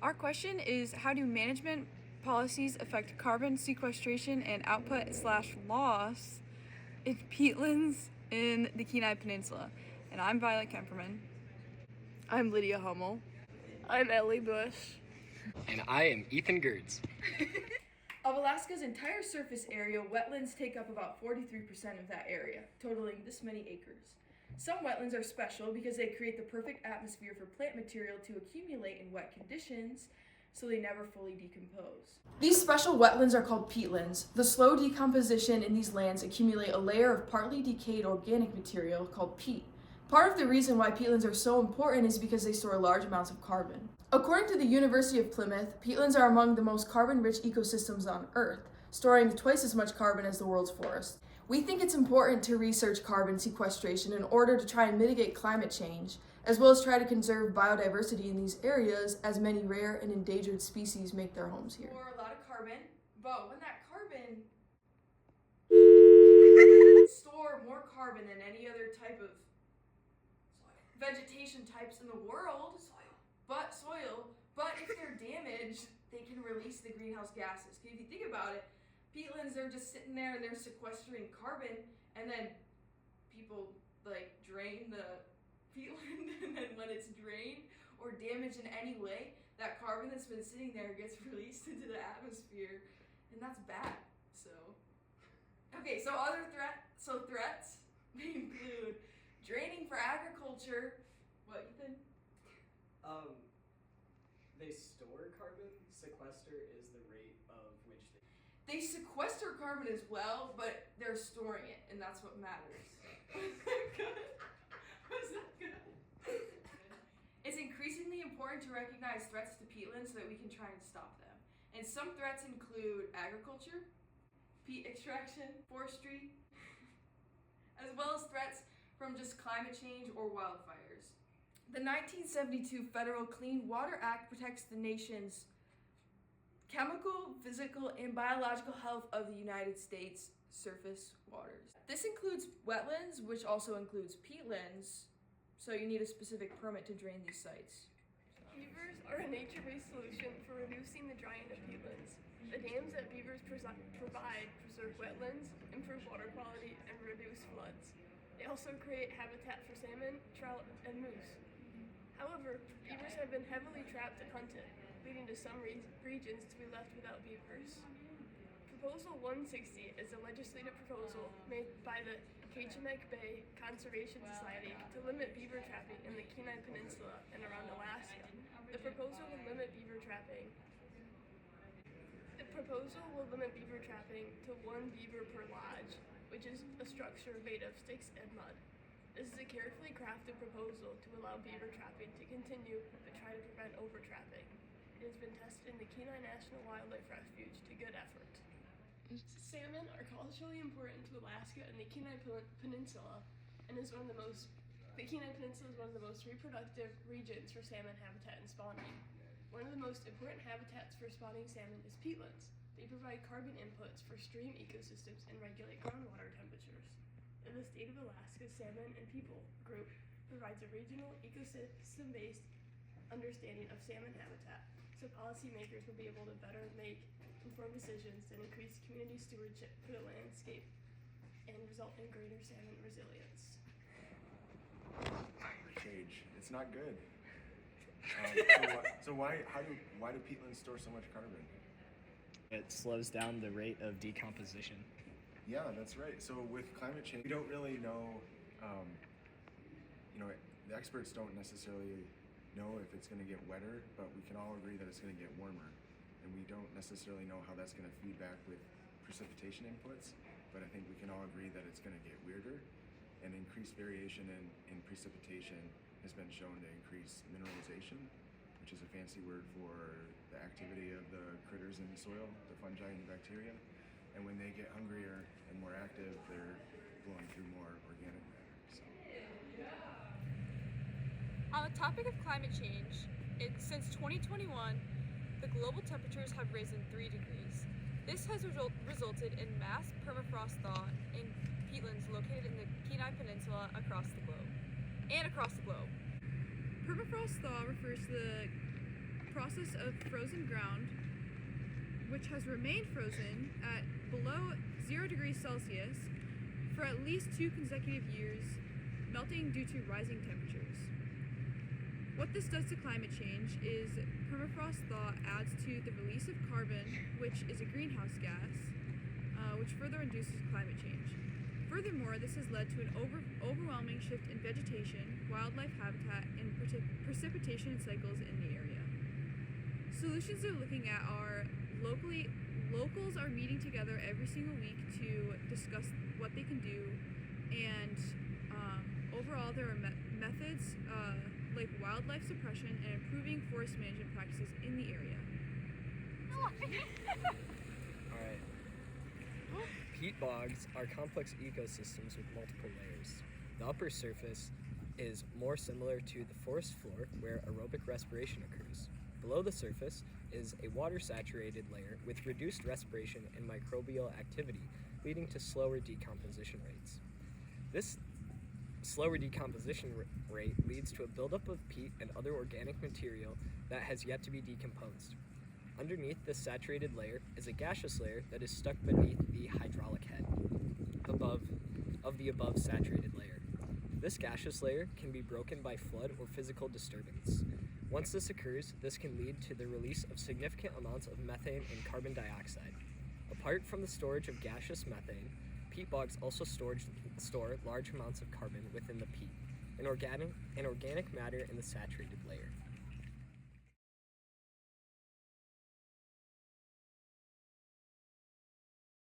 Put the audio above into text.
Our question is, how do management policies affect carbon sequestration and output/loss in peatlands in the Kenai Peninsula? And I'm Violet Kemperman. I'm Lydia Hummel. I'm Ellie Bush. And I am Ethan Gertz. Of Alaska's entire surface area, wetlands take up about 43% of that area, totaling this many acres. Some wetlands are special because they create the perfect atmosphere for plant material to accumulate in wet conditions, so they never fully decompose. These special wetlands are called peatlands. The slow decomposition in these lands accumulate a layer of partly decayed organic material called peat. Part of the reason why peatlands are so important is because they store large amounts of carbon. According to the University of Plymouth, peatlands are among the most carbon-rich ecosystems on Earth, storing twice as much carbon as the world's forests. We think it's important to research carbon sequestration in order to try and mitigate climate change, as well as try to conserve biodiversity in these areas as many rare and endangered species make their homes here. Or a lot of carbon, but when that carbon store more carbon than any other type of vegetation types in the world, but if they're damaged, they can release the greenhouse gases. If you think about it, peatlands, they're just sitting there and they're sequestering carbon, and then people drain the peatland, and then when it's drained or damaged in any way, that carbon that's been sitting there gets released into the atmosphere, and that's bad. So other threats may include draining for agriculture. What, Ethan? They store carbon. Sequester is the rate of which they sequester carbon as well, but they're storing it, and that's what matters. Was that good? It's increasingly important to recognize threats to peatlands so that we can try and stop them. And some threats include agriculture, peat extraction, forestry, as well as threats from just climate change or wildfires. The 1972 Federal Clean Water Act protects the nation's chemical, physical, and biological health of the United States surface waters. This includes wetlands, which also includes peatlands, so you need a specific permit to drain these sites. Beavers are a nature-based solution for reducing the drying of peatlands. The dams that beavers provide preserve wetlands, improve water quality, and reduce floods. They also create habitat for salmon, trout, and moose. However, beavers have been heavily trapped and hunted, leading to some regions to be left without beavers. Proposal 160 is a legislative proposal made by the Kachemak Bay Conservation Society to limit beaver trapping in the Kenai Peninsula and around Alaska. The proposal will limit beaver trapping to one beaver per lodge, which is a structure made of sticks and mud. This is a carefully crafted proposal to allow beaver trapping to continue but try to prevent overtrapping. It has been tested in the Kenai National Wildlife Refuge to good effort. Salmon are culturally important to Alaska and the Kenai Peninsula, and the Kenai Peninsula is one of the most reproductive regions for salmon habitat and spawning. One of the most important habitats for spawning salmon is peatlands. They provide carbon inputs for stream ecosystems and regulate groundwater temperatures. The State of Alaska Salmon and People Group provides a regional ecosystem-based understanding of salmon habitat, so policymakers will be able to better make informed decisions and increase community stewardship for the landscape and result in greater salmon resilience. Change. It's not good. So why do peatlands store so much carbon? It slows down the rate of decomposition. Yeah, that's right. So with climate change, we don't really know, the experts don't necessarily know if it's going to get wetter, but we can all agree that it's going to get warmer. And we don't necessarily know how that's going to feed back with precipitation inputs, but I think we can all agree that it's going to get weirder. And increased variation in precipitation has been shown to increase mineralization, which is a fancy word for the activity of the critters in the soil, the fungi and the bacteria. And when they get hungrier and more active, they're blowing through more organic matter. So. On the topic of climate change, since 2021, the global temperatures have risen 3 degrees. This has resulted in mass permafrost thaw in peatlands located in the Kenai Peninsula across the globe. Permafrost thaw refers to the process of frozen ground, which has remained frozen at below 0 degrees Celsius for at least 2 consecutive years, melting due to rising temperatures. What this does to climate change is permafrost thaw adds to the release of carbon, which is a greenhouse gas, which further induces climate change. Furthermore, this has led to an overwhelming shift in vegetation, wildlife habitat, and precipitation cycles in the area. Solutions they're looking at are locals are meeting together every single week to discuss what they can do, and overall there are methods like wildlife suppression and improving forest management practices in the area. Alright. Peat bogs are complex ecosystems with multiple layers. The upper surface is more similar to the forest floor where aerobic respiration occurs. Below the surface is a water-saturated layer with reduced respiration and microbial activity, leading to slower decomposition rates. This slower decomposition rate leads to a buildup of peat and other organic material that has yet to be decomposed. Underneath this saturated layer is a gaseous layer that is stuck beneath the hydraulic head of the above saturated layer. This gaseous layer can be broken by flood or physical disturbance. Once this occurs, this can lead to the release of significant amounts of methane and carbon dioxide. Apart from the storage of gaseous methane, peat bogs also store large amounts of carbon within the peat, an organic matter in the saturated layer.